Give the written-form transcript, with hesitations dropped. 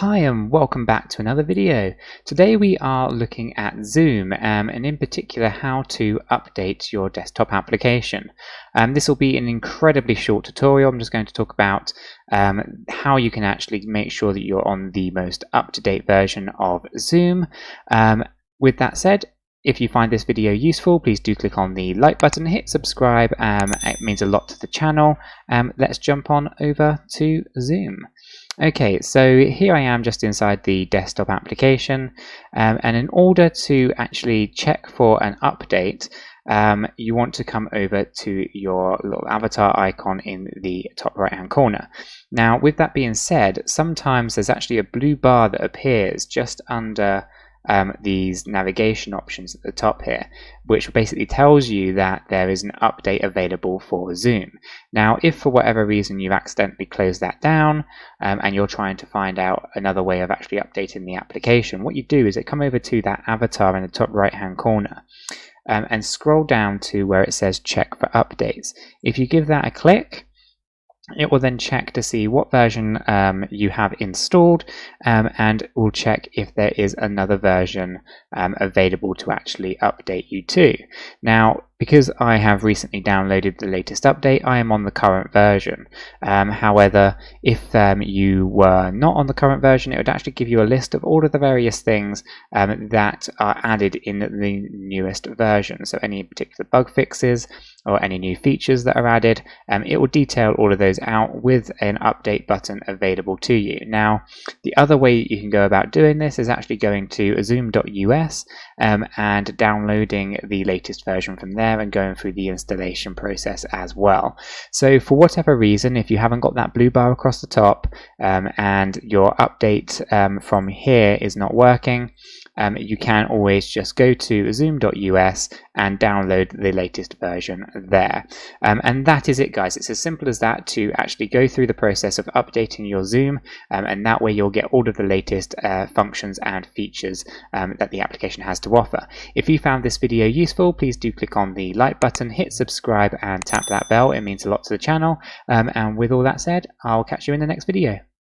Hi and welcome back to another video. Today we are looking at Zoom and in particular how to update your desktop application. This will be an incredibly short tutorial. I'm just going to talk about how you can actually make sure that you're on the most up-to-date version of Zoom. With that said, if you find this video useful, please do click on the like button, hit subscribe. It means a lot to the channel. Let's jump on over to Zoom. Okay, so here I am just inside the desktop application, and in order to actually check for an update, you want to come over to your little avatar icon in the top right hand corner. Now, with that being said, sometimes there's actually a blue bar that appears just under these navigation options at the top here, which basically tells you that there is an update available for Zoom. Now, if for whatever reason you've accidentally closed that down and you're trying to find out another way of actually updating the application, what you do is come over to that avatar in the top right hand corner and scroll down to where it says check for updates. If you give that a click, it will then check to see what version you have installed and will check if there is another version available to actually update you to. Now, because I have recently downloaded the latest update, I am on the current version. However, if you were not on the current version, it would actually give you a list of all of the various things that are added in the newest version. So any particular bug fixes or any new features that are added, it will detail all of those out with an update button available to you. Now, the other way you can go about doing this is actually going to zoom.us and downloading the latest version from there and going through the installation process as well. So for whatever reason, if you haven't got that blue bar across the top and your update from here is not working, you can always just go to zoom.us and download the latest version there. And that is it, guys. It's as simple as that to actually go through the process of updating your Zoom, and that way you'll get all of the latest functions and features that the application has to offer. If you found this video useful, please do click on the like button, hit subscribe and tap that bell. It means a lot to the channel. And with all that said, I'll catch you in the next video.